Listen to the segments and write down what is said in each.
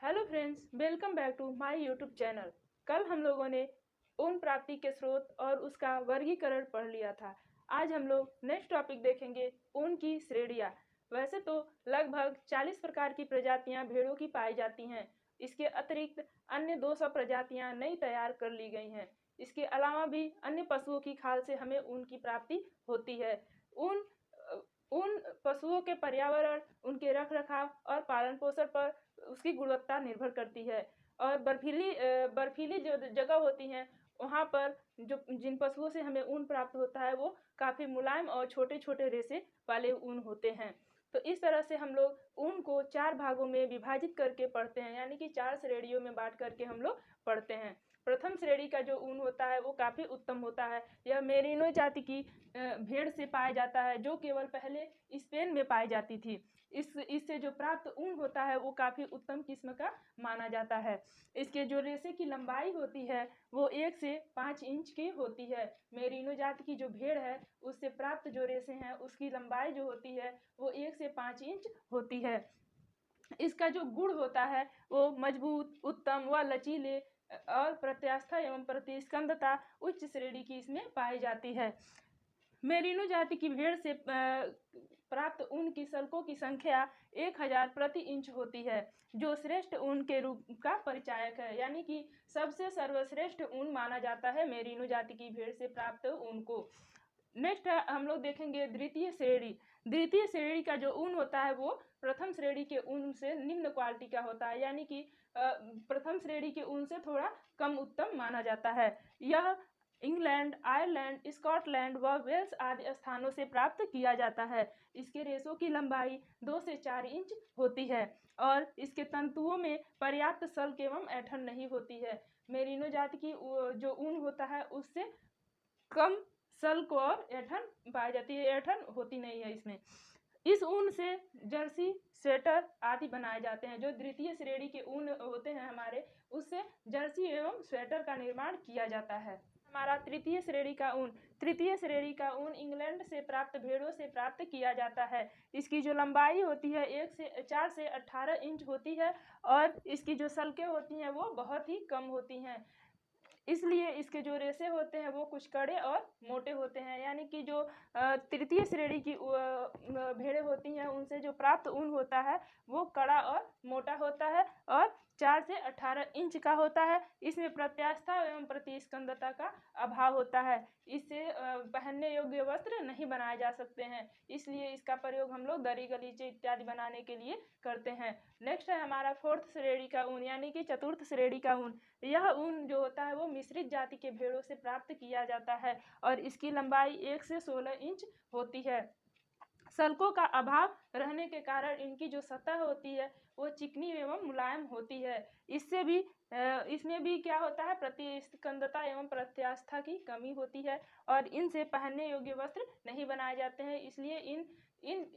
Hello friends, welcome back to my YouTube channel. कल हम लोगों ने ऊन प्राप्ति के स्रोत और उसका वर्गीकरण पढ़ लिया था। आज हम लोग नेक्स्ट टॉपिक देखेंगे, ऊन की श्रेणियाँ। वैसे तो लगभग 40 प्रकार की प्रजातियां भेड़ों की पाई जाती हैं। इसके अतिरिक्त अन्य 200 प्रजातियां नई तैयार कर ली गई हैं। इसके अलावा भी अन्य पशुओं की खाल से हमें ऊन की प्राप्ति होती है। ऊन उन पशुओं के पर्यावरण, उनके रख रखाव और पालन पोषण पर उसकी गुणवत्ता निर्भर करती है। और बर्फीली जो जगह होती हैं वहाँ पर जो जिन पशुओं से हमें ऊन प्राप्त होता है वो काफ़ी मुलायम और छोटे छोटे रेशे वाले ऊन होते हैं। तो इस तरह से हम लोग ऊन को 4 भागों में विभाजित करके पढ़ते हैं, यानी कि 4 श्रेणियों में बांट करके हम लोग पढ़ते हैं। प्रथम श्रेणी का जो ऊन होता है वो काफ़ी उत्तम होता है। यह मेरिनो जाति की भेड़ से पाया जाता है, जो केवल पहले स्पेन में पाई जाती थी। इससे जो प्राप्त ऊन होता है वो काफ़ी उत्तम किस्म का माना जाता है। इसके जो रेशे की लंबाई होती है वो 1 से 5 इंच की होती है। मेरिनो जाति की जो भेड़ है उससे प्राप्त जो रेशे हैं उसकी लंबाई जो होती है वो 1 से 5 इंच होती है। इसका जो गुण होता है वो मजबूत, उत्तम व लचीले और प्रत्यास्था एवं प्रतिस्कंदता उच्च श्रेणी की इसमें पाई जाती है। मेरिनो जाति की भेड़ से प्राप्त ऊन की सल्कों की संख्या 1000 प्रति इंच होती है, जो श्रेष्ठ ऊन के रूप का परिचायक है, यानी कि सबसे सर्वश्रेष्ठ ऊन माना जाता है मेरिनो जाति की भेड़ से प्राप्त ऊन को। नेक्स्ट हम लोग देखेंगे द्वितीय श्रेणी। द्वितीय श्रेणी का जो ऊन होता है वो प्रथम श्रेणी के ऊन से निम्न क्वालिटी का होता है, यानी कि प्रथम श्रेणी के ऊन से थोड़ा कम उत्तम माना जाता है। यह इंग्लैंड, आयरलैंड, स्कॉटलैंड व वेल्स आदि स्थानों से प्राप्त किया जाता है। इसके रेशों की लंबाई 2 से 4 इंच होती है और इसके तंतुओं में पर्याप्त सल्क एवं ऐंठन नहीं होती है। मेरिनो जाति की जो ऊन होता है उससे कम सल्क और ऐंठन पाई जाती है, ऐंठन होती नहीं है इसमें। इस ऊन से जर्सी, स्वेटर आदि बनाए जाते हैं। जो द्वितीय श्रेणी के ऊन होते हैं हमारे, उससे जर्सी एवं स्वेटर का निर्माण किया जाता है। हमारा तृतीय श्रेणी का ऊन। तृतीय श्रेणी का ऊन इंग्लैंड से प्राप्त भेड़ों से प्राप्त किया जाता है। इसकी जो लंबाई होती है 4 से 18 इंच होती है और इसकी जो सल्कें होती हैं वो बहुत ही कम होती हैं। इसलिए इसके जो रेशे होते हैं वो कुछ कड़े और मोटे होते हैं, यानी कि जो तृतीय श्रेणी की भेड़ें होती हैं उनसे जो प्राप्त ऊन होता है वो कड़ा और मोटा होता है और 4 से 18 इंच का होता है। इसमें प्रत्यास्था एवं प्रतिस्कंदता का अभाव होता है। इससे पहनने योग्य वस्त्र नहीं बनाए जा सकते हैं, इसलिए इसका प्रयोग हम लोग दरी, गलीचे इत्यादि बनाने के लिए करते हैं। नेक्स्ट है हमारा फोर्थ श्रेणी का ऊन, यानी कि चतुर्थ श्रेणी का ऊन। यह ऊन जो होता है वो मिश्रित जाति के भेड़ों से प्राप्त किया जाता है और इसकी लंबाई 1 से 16 इंच होती है। सल्कों का अभाव रहने के कारण इनकी जो सतह होती है वो चिकनी एवं मुलायम होती है। इसमें भी क्या होता है, प्रतिस्कंदता एवं प्रत्यास्था की कमी होती है और इनसे पहनने योग्य वस्त्र नहीं बनाए जाते हैं। इसलिए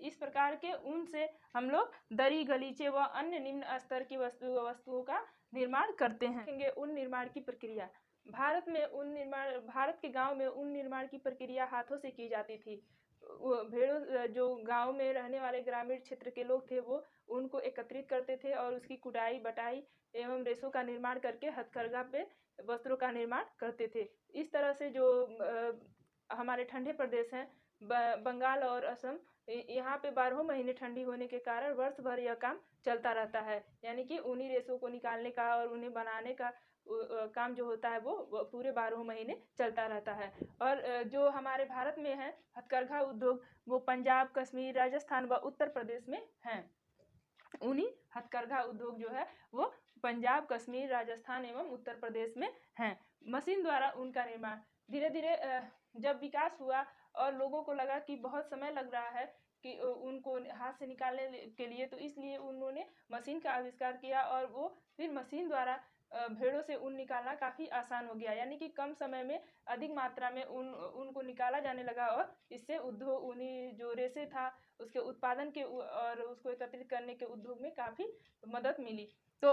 इस प्रकार के ऊन से हम लोग दरी, गलीचे व अन्य निम्न स्तर की वस्तुओं का निर्माण करते हैं। ऊन निर्माण की प्रक्रिया। भारत के गांव में ऊन निर्माण की प्रक्रिया हाथों से की जाती थी। भेड़ों जो गांव में रहने वाले ग्रामीण क्षेत्र के लोग थे वो ऊन को एकत्रित करते थे और उसकी कुटाई, बटाई एवं रेशों का निर्माण करके हथकरघा पे वस्त्रों का निर्माण करते थे। इस तरह से जो हमारे ठंडे प्रदेश हैं, बंगाल और असम, यहाँ पे 12 महीने ठंडी होने के कारण वर्ष भर यह काम चलता रहता है, यानी कि ऊनी रेशों को निकालने का और उन्हें बनाने का काम जो होता है वो पूरे 12 महीने चलता रहता है। और जो हमारे भारत में है हथकरघा उद्योग, वो पंजाब, कश्मीर, राजस्थान व उत्तर प्रदेश में हैं। ऊनी हथकरघा उद्योग जो है वो पंजाब, कश्मीर, राजस्थान एवं उत्तर प्रदेश में हैं। मशीन द्वारा उनका निर्माण धीरे धीरे जब विकास हुआ और लोगों को लगा कि बहुत समय लग रहा है कि उनको हाथ से निकालने के लिए, तो इसलिए उन्होंने मशीन का आविष्कार किया और वो फिर मशीन द्वारा भेड़ों से ऊन निकालना काफ़ी आसान हो गया, यानी कि कम समय में अधिक मात्रा में ऊन को निकाला जाने लगा और इससे उद्योग, ऊनी जो रेशे था उसके उत्पादन के और उसको एकत्रित करने के उद्योग में काफ़ी मदद मिली। तो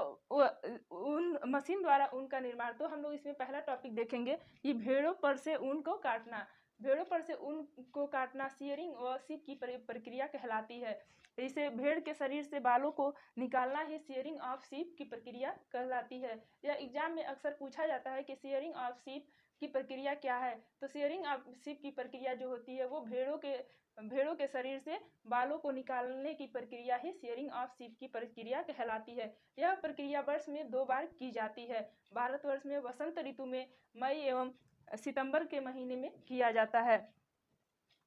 ऊन मशीन द्वारा ऊन का निर्माण, तो हम लोग इसमें पहला टॉपिक देखेंगे कि भेड़ों पर से ऊन को काटना। भेड़ों पर से ऊन को काटना शियरिंग व सीप की प्रक्रिया कहलाती है। इसे भेड़ के शरीर से बालों को निकालना ही शियरिंग ऑफ सीप की प्रक्रिया कहलाती है। यह एग्जाम में अक्सर पूछा जाता है कि शियरिंग ऑफ सीप की प्रक्रिया क्या है। तो शियरिंग ऑफ सीप की प्रक्रिया जो होती है वो भेड़ों के शरीर से बालों को निकालने की प्रक्रिया ही शियरिंग ऑफ सीप की प्रक्रिया कहलाती है। यह प्रक्रिया वर्ष में 2 बार की जाती है। भारतवर्ष में वसंत ऋतु में मई एवं सितंबर के महीने में किया जाता है।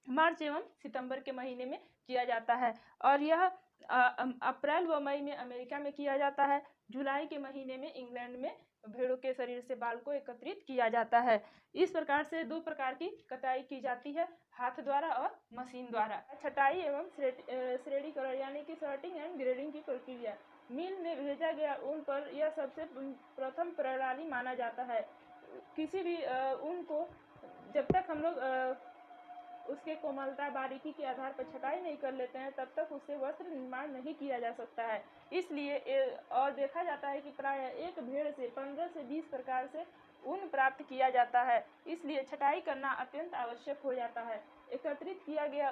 मार्च एवं सितंबर के महीने में किया जाता है और यह अप्रैल व मई में अमेरिका में किया जाता है। जुलाई के महीने में इंग्लैंड में भेड़ों के शरीर से बाल को एकत्रित किया जाता है। इस प्रकार से 2 प्रकार की कटाई की जाती है, हाथ द्वारा और मशीन द्वारा। छटाई एवं श्रेणीकरण यानी कि सॉर्टिंग एंड ग्रेडिंग की प्रक्रिया। मिल में भेजा गया ऊन पर यह सबसे प्रथम प्रणाली माना जाता है। किसी भी ऊन को जब तक हम लोग उसके कोमलता बारीकी के आधार पर छटाई नहीं कर लेते हैं तब तक उससे वस्त्र निर्माण नहीं किया जा सकता है। इसलिए और देखा जाता है कि प्रायः एक भेड़ से 15 से 20 प्रकार से ऊन प्राप्त किया जाता है। इसलिए छटाई करना अत्यंत आवश्यक हो जाता है। एकत्रित किया गया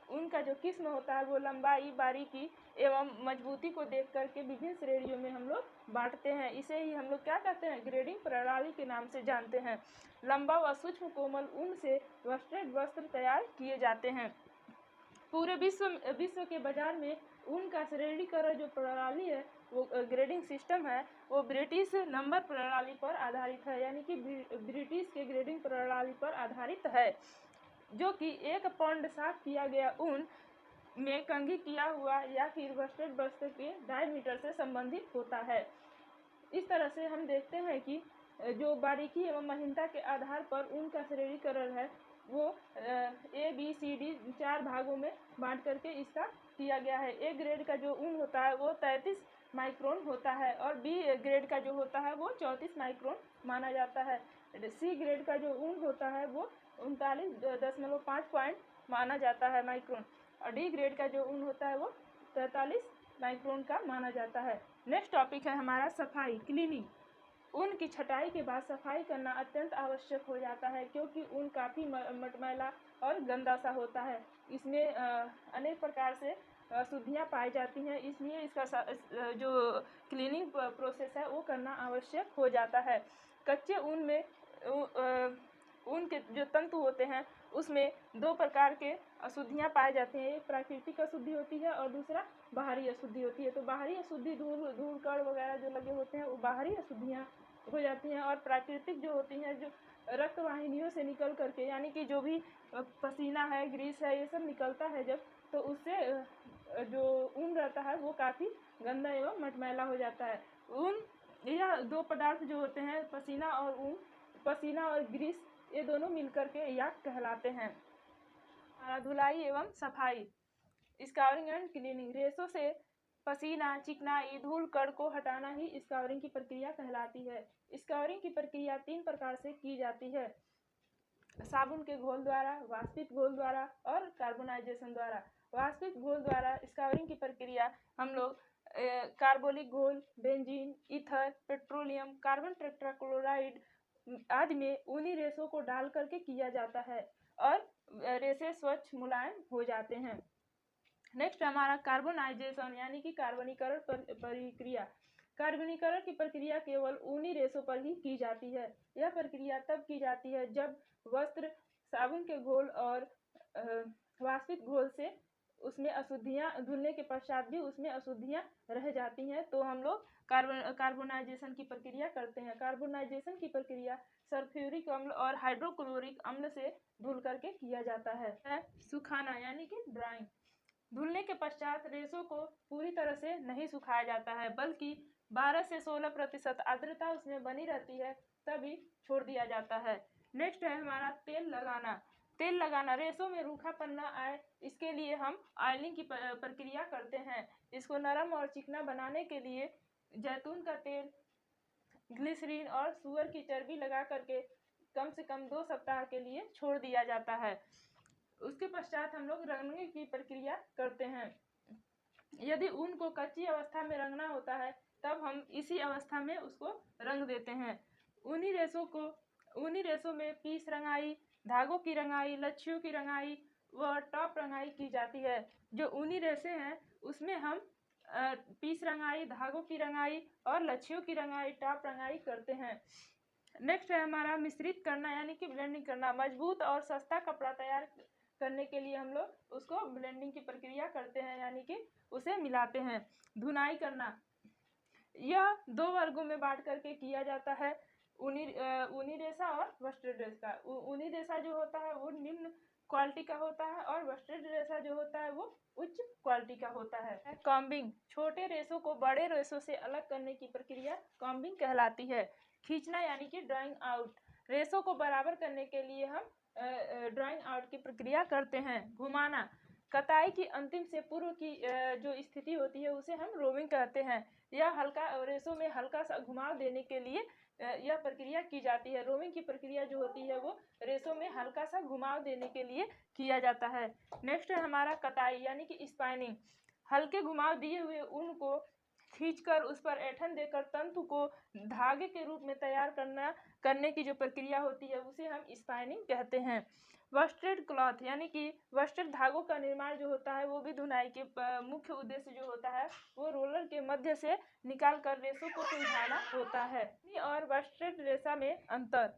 ऊन का जो किस्म होता है वो लंबाई, बारीकी एवं मजबूती को देख करके विभिन्न श्रेणियों में हम लोग बांटते हैं। इसे ही हम लोग क्या कहते हैं, ग्रेडिंग प्रणाली के नाम से जानते हैं। लंबा व सूक्ष्म कोमल ऊन से वस्त्र तैयार किए जाते हैं। पूरे विश्व के बाजार में ऊन का श्रेणीकरण जो प्रणाली है वो ग्रेडिंग सिस्टम है वो ब्रिटिश नंबर प्रणाली पर आधारित है, यानी कि ब्रिटिश के ग्रेडिंग प्रणाली पर आधारित है, जो कि 1 पाउंड साफ किया गया ऊन में कंघी किया हुआ या फिर वस्टेड वस्त्र के डायमीटर से संबंधित होता है। इस तरह से हम देखते हैं कि जो बारीकी एवं महीनता के आधार पर ऊन का श्रेणीकरण है वो ABCD 4 भागों में बांट करके इसका किया गया है। A ग्रेड का जो ऊन होता है वो 33 माइक्रोन होता है और B ग्रेड का जो होता है वो 34 माइक्रोन माना जाता है। C ग्रेड का जो ऊन होता है वो 39.5 पॉइंट माना जाता है माइक्रोन और D ग्रेड का जो ऊन होता है वो 43 माइक्रोन का माना जाता है। नेक्स्ट टॉपिक है हमारा सफाई, क्लीनिंग। ऊन की छटाई के बाद सफाई करना अत्यंत आवश्यक हो जाता है क्योंकि ऊन काफ़ी मटमैला और गंदा सा होता है। इसमें अनेक प्रकार से अशुद्धियाँ पाई जाती हैं, इसलिए इसका जो क्लीनिंग प्रोसेस है वो करना आवश्यक हो जाता है। कच्चे ऊन में ऊन के जो तंतु होते हैं उसमें 2 प्रकार के अशुद्धियाँ पाई जाती हैं। एक प्राकृतिक अशुद्धि होती है और दूसरा बाहरी अशुद्धि होती है। तो बाहरी अशुद्धि धूल कण वगैरह जो लगे होते हैं वो बाहरी अशुद्धियाँ हो जाती हैं और प्राकृतिक जो होती हैं जो रक्त वाहिनियों से निकल करके, यानी कि जो भी पसीना है, ग्रीस है, ये सब निकलता है जब, तो उससे जो ऊन रहता है वो काफ़ी गंदा एवं मटमैला हो जाता है। ऊन यह 2 पदार्थ जो होते हैं पसीना और ग्रीस, ये दोनों मिलकर के याक कहलाते हैं। धुलाई एवं सफाई, स्काउरिंग एंड क्लीनिंग। रेशों से पसीना, चिकनाई, धूल कण को हटाना ही स्काउरिंग की प्रक्रिया कहलाती है। स्काउरिंग की प्रक्रिया 3 प्रकार से की जाती है, साबुन के घोल द्वारा, वाष्पित घोल द्वारा और कार्बोनाइजेशन द्वारा। वाष्पित घोल द्वारा स्काउरिंग की प्रक्रिया हम लोग कार्बोलिक घोल, benzene, ether, petroleum, carbon tetrachloride आदि में ऊनी रेशों को डाल करके किया जाता है और रेशे स्वच्छ मुलायम हो जाते हैं। नेक्स्ट हमारा कार्बोनाइजेशन यानी कि कार्बनीकरण प्रक्रिया। कार्बनीकरण की प्रक्रिया केवल ऊनी रेशों पर ही की जाती है। यह प्रक्रिया तब की जाती है जब वस्त्र साबुन के घोल और वाष्पित घोल से उसमें अशुद्धियाँ धुलने के पश्चात भी उसमें अशुद्धियाँ रह जाती हैं, तो हम लोग कार्बोनाइजेशन की प्रक्रिया करते हैं। कार्बोनाइजेशन की प्रक्रिया सल्फ्यूरिक अम्ल और हाइड्रोक्लोरिक अम्ल से धुल करके किया जाता है। सुखाना यानी कि ड्राइंग। धुलने के पश्चात रेशों को पूरी तरह से नहीं सुखाया जाता है, बल्कि 12 से 16% आर्द्रता उसमें बनी रहती है, तभी छोड़ दिया जाता है। नेक्स्ट है हमारा तेल लगाना। तेल लगाना, रेशों में रूखापन न आए इसके लिए हम ऑयलिंग की प्रक्रिया करते हैं। इसको नरम और चिकना बनाने के लिए जैतून का तेल, ग्लिसरीन और सूअर की चर्बी लगा करके कम से कम 2 सप्ताह के लिए छोड़ दिया जाता है। उसके पश्चात हम लोग रंगने की प्रक्रिया करते हैं। यदि ऊन को कच्ची अवस्था में रंगना होता है तब हम इसी अवस्था में उसको रंग देते हैं। ऊनी रेशों में पीस रंगाई, धागों की रंगाई, लच्छियों की रंगाई व टॉप रंगाई की जाती है। जो ऊनी रेशे हैं उसमें हम पीस रंगाई, धागों की रंगाई और लच्छियों की रंगाई, टॉप रंगाई करते हैं। नेक्स्ट है हमारा मिश्रित करना यानी कि ब्लेंडिंग करना। मजबूत और सस्ता कपड़ा तैयार करने के लिए हम लोग उसको ब्लेंडिंग की प्रक्रिया करते हैं यानी कि उसे मिलाते हैं। धुनाई करना, यह 2 वर्गों में बांट करके किया जाता है, ऊनी रेशा और वस्ट्रेड रेशा। ऊनी रेशा जो होता है वो निम्न क्वालिटी का होता है और वस्ट्रेड रेशा जो होता है वो उच्च क्वालिटी का होता है। कॉम्बिंग, छोटे रेशों को बड़े रेशों से अलग करने की प्रक्रिया कॉम्बिंग कहलाती है। खींचना यानी कि ड्राइंग आउट, रेशों को बराबर करने के लिए हम ड्राइंग आउट की प्रक्रिया करते हैं। घुमाना, कताई की अंतिम से पूर्व की जो स्थिति होती है उसे हम रोविंग कहते हैं। यह हल्का रेशों में हल्का सा घुमाव देने के लिए यह प्रक्रिया की जाती है। रोविंग की प्रक्रिया जो होती है वो रेशों में हल्का सा घुमाव देने के लिए किया जाता है। नेक्स्ट है हमारा कताई यानी कि स्पाइनिंग। हल्के घुमाव दिए हुए ऊन को खींचकर उस पर ऐंठन देकर तंतु को धागे के रूप में तैयार करने की जो प्रक्रिया होती है उसे हम स्पाइनिंग कहते हैं। वस्ट्रेड क्लॉथ यानी कि वस्ट्रेड धागों का निर्माण जो होता है वो भी धुनाई के मुख्य उद्देश्य जो होता है वो रोलर के मध्य से निकाल कर रेशों को सुलझाना होता है। ऊनी और वस्ट्रेड रेशा में अंतर,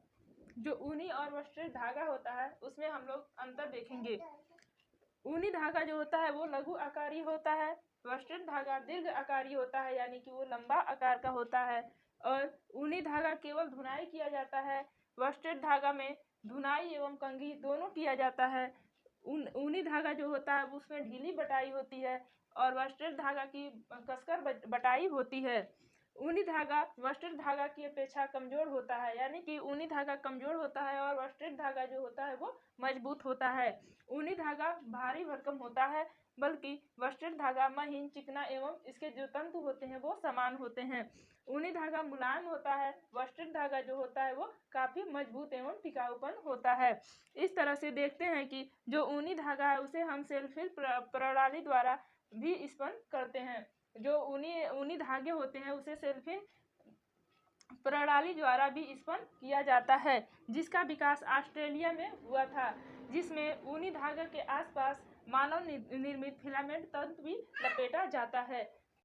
जो ऊनी और वस्ट्रेड धागा होता है उसमें हम लोग अंतर देखेंगे। ऊनी धागा जो होता है वो लघु आकारी होता है, वस्ट्रेड धागा दीर्घ आकारी होता है यानी कि वो लंबा आकार का होता है। और ऊनी धागा केवल धुनाई किया जाता है, वस्ट्रेड धागा में धुनाई एवं कंघी दोनों किया जाता है। ऊनी धागा जो होता है उसमें ढीली बटाई होती है और वस्ट्रेड धागा की कसकर बटाई होती है। ऊनी धागा वस्ट्रेड धागा की अपेक्षा कमजोर होता है यानी कि ऊनी धागा कमजोर होता है और वस्ट्रेड धागा जो होता है वो मजबूत होता है। ऊनी धागा भारी भरकम होता है बल्कि वस्ट्रेड धागा महीन, चिकना एवं इसके जो तंतु होते हैं वो समान होते हैं। ऊनी धागा मुलायम होता है, वस्ट्रेड धागा जो होता है वो काफी मजबूत एवं टिकाऊपन होता है। इस तरह से देखते हैं कि जो ऊनी धागा है उसे हम सेल्फ प्रणाली द्वारा भी स्पन करते हैं। जो ऊनी धागे होते हैं उसे सेल्फिंग प्रणाली द्वारा भी स्पन किया जाता है, जिसका विकास ऑस्ट्रेलिया में हुआ था, जिसमें ऊनी धागे के आसपास मानव निर्मित फिलामेंट तंतु भी लपेटा जाता है।